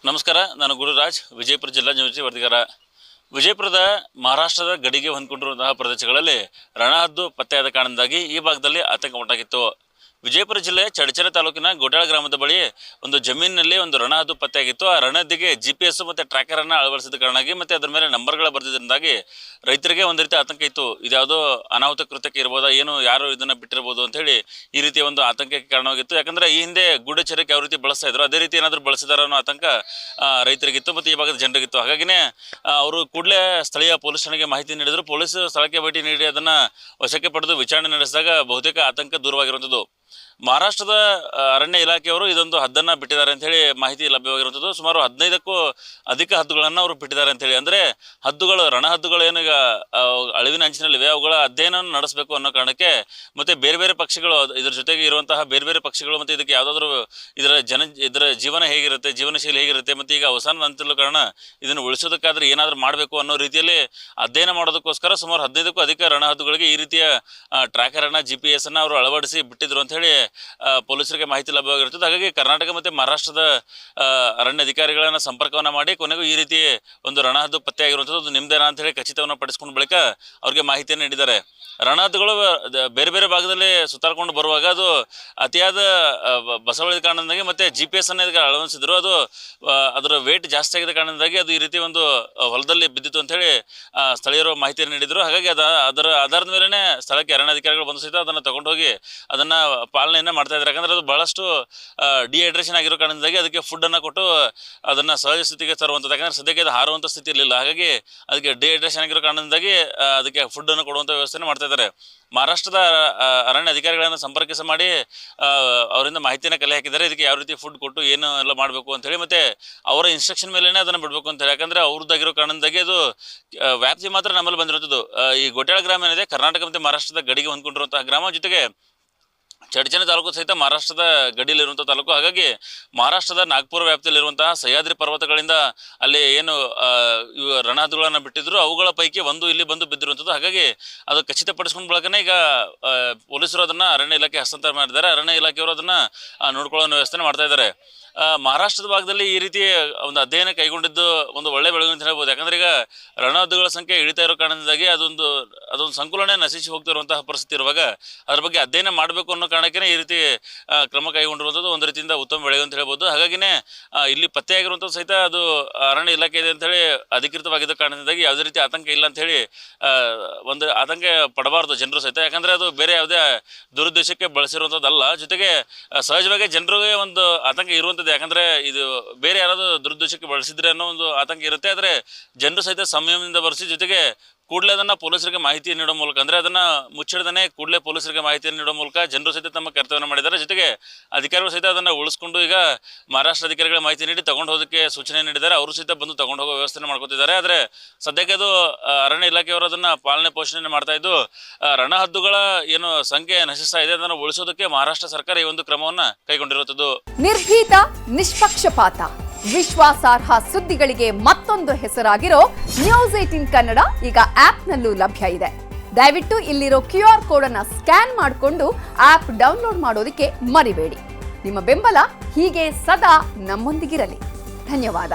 ನಮಸ್ಕಾರ, ನಾನು ಗುರುರಾಜ್, ವಿಜಯಪುರ ಜಿಲ್ಲಾ ನ್ಯೂಸ್ ವರದಿಗಾರ. ವಿಜಯಪುರದ ಮಹಾರಾಷ್ಟ್ರದ ಗಡಿಗೆ ಹೊಂದಿಕೊಂಡಿರುವಂತಹ ಪ್ರದೇಶಗಳಲ್ಲಿ ರಣಹದ್ದು ಪತ್ತೆಯಾದ ಕಾರಣದಿಂದಾಗಿ ಈ ಭಾಗದಲ್ಲಿ ಆತಂಕ ಉಂಟಾಗಿತ್ತು. ವಿಜಯಪುರ ಜಿಲ್ಲೆ ಚಡಚಣೆ ತಾಲೂಕಿನ ಗೋಟಾಳ ಗ್ರಾಮದ ಬಳಿ ಒಂದು ಜಮೀನಿನಲ್ಲಿ ಒಂದು ರಣಹದ್ದು ಪತ್ತೆಯಾಗಿತ್ತು. ಆ ರಣಹದ್ದಿಗೆ GPS ಮತ್ತು ಟ್ರ್ಯಾಕರನ್ನು ಅಳವಡಿಸಿದ ಕಾರಣವಾಗಿ ಮತ್ತು ಅದರ ಮೇಲೆ ನಂಬರ್ಗಳು ಬರೆದಿದ್ದರಿಂದಾಗಿ ರೈತರಿಗೆ ಒಂದು ರೀತಿ ಆತಂಕ ಇತ್ತು. ಇದ್ಯಾವುದೋ ಅನಾಹುತ ಕೃತ್ಯಕ್ಕೆ ಇರ್ಬೋದಾ, ಏನು ಯಾರು ಇದನ್ನು ಬಿಟ್ಟಿರ್ಬೋದು ಅಂತ ಹೇಳಿ ಈ ರೀತಿಯ ಒಂದು ಆತಂಕಕ್ಕೆ ಕಾರಣವಾಗಿತ್ತು. ಯಾಕಂದರೆ ಈ ಹಿಂದೆ ಗೂಢಚರ್ಯಕ್ಕೆ ಯಾವ ರೀತಿ ಬಳಸ್ತಾ ಇದ್ರು ಅದೇ ರೀತಿ ಏನಾದರೂ ಬಳಸಿದಾರ ಅನ್ನೋ ಆತಂಕ ರೈತರಿಗಿತ್ತು ಮತ್ತು ಈ ಭಾಗದ ಜನರಿಗಿತ್ತು. ಹಾಗಾಗಿನೇ ಅವರು ಕೂಡಲೇ ಸ್ಥಳೀಯ ಪೊಲೀಸ್ ಠಾಣೆಗೆ ಮಾಹಿತಿ ನೀಡಿದರು. ಪೊಲೀಸ್ ಸ್ಥಳಕ್ಕೆ ಭೇಟಿ ನೀಡಿ ಅದನ್ನು ವಶಕ್ಕೆ ಪಡೆದು ವಿಚಾರಣೆ ನಡೆಸಿದಾಗ ಬಹುತೇಕ ಆತಂಕ ದೂರವಾಗಿರುವಂಥದ್ದು. ಮಹಾರಾಷ್ಟ್ರದ ಅರಣ್ಯ ಇಲಾಖೆಯವರು ಇದೊಂದು ಹದ್ದನ್ನು ಬಿಟ್ಟಿದ್ದಾರೆ ಅಂಥೇಳಿ ಮಾಹಿತಿ ಲಭ್ಯವಾಗಿರುವಂಥದ್ದು. ಸುಮಾರು 15ಕ್ಕೂ ಅಧಿಕ ಹದ್ದುಗಳನ್ನು ಅವರು ಬಿಟ್ಟಿದ್ದಾರೆ ಅಂಥೇಳಿ. ಅಂದರೆ ಹದ್ದುಗಳು, ರಣಹದ್ದುಗಳು ಏನೀಗ ಅಳಿವಿನ ಅಂಚಿನಲ್ಲಿವೆ, ಅವುಗಳ ಅಧ್ಯಯನವನ್ನು ನಡೆಸಬೇಕು ಅನ್ನೋ ಕಾರಣಕ್ಕೆ ಮತ್ತು ಬೇರೆ ಬೇರೆ ಪಕ್ಷಿಗಳು ಇದರ ಜೊತೆಗೆ ಇರುವಂತಹ ಬೇರೆ ಬೇರೆ ಪಕ್ಷಿಗಳು ಮತ್ತು ಇದಕ್ಕೆ ಯಾವುದಾದ್ರೂ ಇದರ ಜೀವನ ಹೇಗಿರುತ್ತೆ, ಜೀವನ ಶೈಲಿ ಹೇಗಿರುತ್ತೆ ಮತ್ತು ಈಗ ಅವಸಾನದ ಅಂತಿರೋ ಕಾರಣ ಇದನ್ನು ಉಳಿಸೋದಕ್ಕಾದ್ರೆ ಏನಾದರೂ ಮಾಡಬೇಕು ಅನ್ನೋ ರೀತಿಯಲ್ಲಿ ಅಧ್ಯಯನ ಮಾಡೋದಕ್ಕೋಸ್ಕರ ಸುಮಾರು 15ಕ್ಕೂ ಅಧಿಕ ರಣಹದ್ದುಗಳಿಗೆ ಈ ರೀತಿಯ ಟ್ರ್ಯಾಕರನ್ನು GPS ಅನ್ನು ಅವರು ಅಳವಡಿಸಿ ಬಿಟ್ಟಿದ್ರು ಅಂಥೇಳಿ ಪೊಲೀಸರಿಗೆ ಮಾಹಿತಿ ಲಭ್ಯವಾಗಿರುತ್ತದೆ. ಹಾಗಾಗಿ ಕರ್ನಾಟಕ ಮತ್ತು ಮಹಾರಾಷ್ಟ್ರದ ಅರಣ್ಯ ಅಧಿಕಾರಿಗಳನ್ನು ಸಂಪರ್ಕವನ್ನು ಮಾಡಿ ಕೊನೆಗೂ ಈ ರೀತಿ ಒಂದು ರಣಹದ್ದು ಪತ್ತೆಯಾಗಿರುವಂಥದ್ದು ಅದು ನಿಮ್ಮದೇನಾ ಅಂತ ಹೇಳಿ ಖಚಿತವನ್ನು ಪಡಿಸ್ಕೊಂಡ ಬಳಿಕ ಅವ್ರಿಗೆ ಮಾಹಿತಿಯನ್ನು ನೀಡಿದ್ದಾರೆ. ರಣಹದ್ದುಗಳು ಬೇರೆ ಬೇರೆ ಭಾಗದಲ್ಲಿ ಸುತ್ತಾಡ್ಕೊಂಡು ಬರುವಾಗ ಅದು ಅತಿಯಾದ ಬಸವಳಿದ ಕಾರಣದಿಂದಾಗಿ ಮತ್ತು GPS ಅನ್ನು ಇದಕ್ಕೆ ಅಳವಡಿಸಿದ್ರು. ಅದು ಅದರ ವೇಟ್ ಜಾಸ್ತಿ ಆಗಿದ್ದ ಕಾರಣದಿಂದಾಗಿ ಅದು ಈ ರೀತಿ ಒಂದು ಹೊಲದಲ್ಲಿ ಬಿದ್ದಿತ್ತು ಅಂಥೇಳಿ ಸ್ಥಳೀಯರು ಮಾಹಿತಿಯನ್ನು ನೀಡಿದರು. ಹಾಗಾಗಿ ಅದರ ಆಧಾರದ ಮೇಲೇ ಸ್ಥಳಕ್ಕೆ ಅರಣ್ಯಾಧಿಕಾರಿಗಳು ಬಂದು ಸಹಿತ ಅದನ್ನು ತಗೊಂಡು ಹೋಗಿ ಅದನ್ನು ಪಾಲನೆಯನ್ನು ಮಾಡ್ತಾ ಇದ್ದಾರೆ. ಯಾಕಂದರೆ ಅದು ಭಾಳಷ್ಟು ಡಿಹೈಡ್ರೇಷನ್ ಆಗಿರೋ ಕಾರಣದಿಂದಾಗಿ ಅದಕ್ಕೆ ಫುಡ್ಡನ್ನು ಕೊಟ್ಟು ಅದನ್ನು ಸಹಜ ಸ್ಥಿತಿಗೆ ತರುವಂಥದ್ದು. ಯಾಕಂದರೆ ಸದ್ಯಕ್ಕೆ ಅದು ಹಾರುವಂಥ ಸ್ಥಿತಿ ಇರಲಿಲ್ಲ. ಹಾಗಾಗಿ ಅದಕ್ಕೆ ಡಿಹೈಡ್ರೇಷನ್ ಆಗಿರೋ ಕಾರಣದಿಂದಾಗಿ ಅದಕ್ಕೆ ಫುಡ್ಡನ್ನು ಕೊಡುವಂಥ ವ್ಯವಸ್ಥೆಯನ್ನು ಮಾಡ್ತಾ ಇದ್ದಾರೆ. ಮಹಾರಾಷ್ಟ್ರದ ಅರಣ್ಯ ಅಧಿಕಾರಿಗಳನ್ನು ಸಂಪರ್ಕಿಸ ಮಾಡಿ ಅವರಿಂದ ಮಾಹಿತಿಯನ್ನು ಕಲೆ ಹಾಕಿದ್ದಾರೆ. ಇದಕ್ಕೆ ಯಾವ ರೀತಿ ಫುಡ್ ಕೊಟ್ಟು ಏನು ಎಲ್ಲ ಮಾಡಬೇಕು ಅಂಥೇಳಿ ಮತ್ತು ಅವರ ಇನ್ಸ್ಟ್ರಕ್ಷನ್ ಮೇಲೇ ಅದನ್ನು ಬಿಡಬೇಕು ಅಂತೇಳಿ. ಯಾಕಂದರೆ ಅವ್ರದ್ದಾಗಿರೋ ಕಾರಣದಿಂದಾಗಿ ಅದು ವ್ಯಾಪ್ತಿ ಮಾತ್ರ ನಮ್ಮಲ್ಲಿ ಬಂದಿರುವಂಥದ್ದು. ಈ ಗೋಟಾಳ ಗ್ರಾಮ ಏನಿದೆ ಕರ್ನಾಟಕ ಮತ್ತು ಮಹಾರಾಷ್ಟ್ರದ ಗಡಿಗೆ ಹೊಂದ್ಕೊಂಡಿರುವಂತಹ ಗ್ರಾಮ, ಜೊತೆಗೆ ಚಡಚಣೆ ತಾಲೂಕು ಸಹಿತ ಮಹಾರಾಷ್ಟ್ರದ ಗಡಿಯಲ್ಲಿರುವಂಥ ತಾಲೂಕು. ಹಾಗಾಗಿ ಮಹಾರಾಷ್ಟ್ರದ ನಾಗ್ಪುರ ವ್ಯಾಪ್ತಿಯಲ್ಲಿರುವಂತಹ ಸಹ್ಯಾದ್ರಿ ಪರ್ವತಗಳಿಂದ ಅಲ್ಲಿ ಏನು ರಣಹದ್ದುಗಳನ್ನು ಬಿಟ್ಟಿದ್ರು ಅವುಗಳ ಪೈಕಿ ಒಂದು ಇಲ್ಲಿ ಬಂದು ಬಿದ್ದಿರುವಂಥದ್ದು. ಹಾಗಾಗಿ ಅದು ಖಚಿತಪಡಿಸ್ಕೊಂಡ ಬಳಕನೇ ಈಗ ಪೊಲೀಸರು ಅದನ್ನು ಅರಣ್ಯ ಇಲಾಖೆ ಹಸ್ತಾಂತರ ಮಾಡಿದ್ದಾರೆ. ಅರಣ್ಯ ಇಲಾಖೆಯವರು ಅದನ್ನು ನೋಡ್ಕೊಳ್ಳೋ ವ್ಯವಸ್ಥೆ ಮಾಡ್ತಾ ಇದ್ದಾರೆ. ಮಹಾರಾಷ್ಟ್ರದ ಭಾಗದಲ್ಲಿ ಈ ರೀತಿ ಒಂದು ಅಧ್ಯಯನ ಕೈಗೊಂಡಿದ್ದು ಒಂದು ಒಳ್ಳೆ ಬೆಳವಣಿಗೆ ಅಂತ ಹೇಳ್ಬೋದು. ಯಾಕಂದರೆ ಈಗ ರಣಹದ್ದುಗಳ ಸಂಖ್ಯೆ ಇಳಿತಾ ಇರೋ ಕಾರಣದಿಂದಾಗಿ ಅದೊಂದು ಸಂಕುಲನೇ ನಶಿಸಿ ಹೋಗ್ತಿರುವಂತಹ ಪರಿಸ್ಥಿತಿ ಇರುವಾಗ ಅದ್ರ ಬಗ್ಗೆ ಅಧ್ಯಯನ ಮಾಡಬೇಕು ಅನ್ನೋ ಕಾರಣಕ್ಕೆ ಈ ರೀತಿ ಕ್ರಮ ಕೈಗೊಂಡಿರುವಂಥದ್ದು ಒಂದು ರೀತಿಯಿಂದ ಉತ್ತಮ ಬೆಳವಣಿಗೆ ಅಂತ ಹೇಳ್ಬೋದು. ಹಾಗಾಗಿನೇ ಇಲ್ಲಿ ಪತ್ತೆಯಾಗಿರುವಂಥದ್ದು ಸಹಿತ ಅದು ಅರಣ್ಯ ಇಲಾಖೆ ಇದೆ ಅಂಥೇಳಿ ಅಧಿಕೃತವಾಗಿದ್ದ ಕಾರಣದಿಂದಾಗಿ ಯಾವುದೇ ರೀತಿ ಆತಂಕ ಇಲ್ಲ ಅಂಥೇಳಿ ಒಂದು ಆತಂಕ ಪಡಬಾರ್ದು ಜನರು ಸಹಿತ. ಯಾಕಂದರೆ ಅದು ಬೇರೆ ಯಾವುದೇ ದುರುದ್ದೇಶಕ್ಕೆ ಬಳಸಿರುವಂಥದ್ದಲ್ಲ. ಜೊತೆಗೆ ಸಹಜವಾಗಿ ಜನರಿಗೆ ಒಂದು ಆತಂಕ ಇರುವಂಥದ್ದು. ಯಾಕಂದರೆ ಇದು ಬೇರೆ ಯಾರಾದರೂ ದುರುದ್ದೇಶಕ್ಕೆ ಬಳಸಿದ್ರೆ ಅನ್ನೋ ಒಂದು ಆತಂಕ ಇರುತ್ತೆ. ಆದರೆ ಜನರು ಸಹಿತ ಸಂಯಮದಿಂದ ಬಳಸಿ ಜೊತೆಗೆ ಕೂಡಲೇ ಅದನ್ನು ಪೊಲೀಸರಿಗೆ ಮಾಹಿತಿ ನೀಡೋ ಮೂಲಕ, ಅಂದರೆ ಅದನ್ನು ಮುಚ್ಚಿಡದೇ ಕೂಡಲೇ ಪೊಲೀಸರಿಗೆ ಮಾಹಿತಿಯನ್ನು ನೀಡೋ ಮೂಲಕ ಜನರು ಸಹಿತ ತಮ್ಮ ಕರ್ತವ್ಯವನ್ನು ಮಾಡಿದ್ದಾರೆ. ಜೊತೆಗೆ ಅಧಿಕಾರಿಗಳು ಸಹಿತ ಅದನ್ನು ಉಳಿಸ್ಕೊಂಡು ಈಗ ಮಹಾರಾಷ್ಟ್ರ ಅಧಿಕಾರಿಗಳ ಮಾಹಿತಿ ನೀಡಿ ತಗೊಂಡು ಹೋಗೋದಕ್ಕೆ ಸೂಚನೆ ನೀಡಿದ್ದಾರೆ. ಅವರು ಸಹಿತ ಬಂದು ತಗೊಂಡು ಹೋಗೋ ವ್ಯವಸ್ಥೆ ಮಾಡ್ಕೊತಿದ್ದಾರೆ. ಆದರೆ ಸದ್ಯಕ್ಕೆ ಅದು ಅರಣ್ಯ ಇಲಾಖೆಯವರು ಅದನ್ನು ಪಾಲನೆ ಪೋಷಣೆ ಮಾಡ್ತಾ ಇದ್ದು ರಣಹದ್ದುಗಳ ಏನು ಸಂಖ್ಯೆ ನಶಿಸ್ತಾ ಇದೆ ಅದನ್ನು ಉಳಿಸೋದಕ್ಕೆ ಮಹಾರಾಷ್ಟ್ರ ಸರ್ಕಾರ ಈ ಒಂದು ಕ್ರಮವನ್ನು ಕೈಗೊಂಡಿರುವಂಥದ್ದು. ನಿರ್ಭೀತ, ನಿಷ್ಪಕ್ಷಪಾತ, ವಿಶ್ವಾಸಾರ್ಹ ಸುದ್ದಿಗಳಿಗೆ ಮತ್ತೊಂದು ಹೆಸರಾಗಿರೋ ನ್ಯೂಸ್ 18 ಕನ್ನಡ ಈಗ ಆಪ್ನಲ್ಲೂ ಲಭ್ಯ ಇದೆ. ದಯವಿಟ್ಟು ಇಲ್ಲಿರೋ QR ಕೋಡ್ ಅನ್ನು ಸ್ಕ್ಯಾನ್ ಮಾಡಿಕೊಂಡು ಆಪ್ ಡೌನ್ಲೋಡ್ ಮಾಡೋದಕ್ಕೆ ಮರಿಬೇಡಿ. ನಿಮ್ಮ ಬೆಂಬಲ ಹೀಗೆ ಸದಾ ನಮ್ಮೊಂದಿಗಿರಲಿ. ಧನ್ಯವಾದ.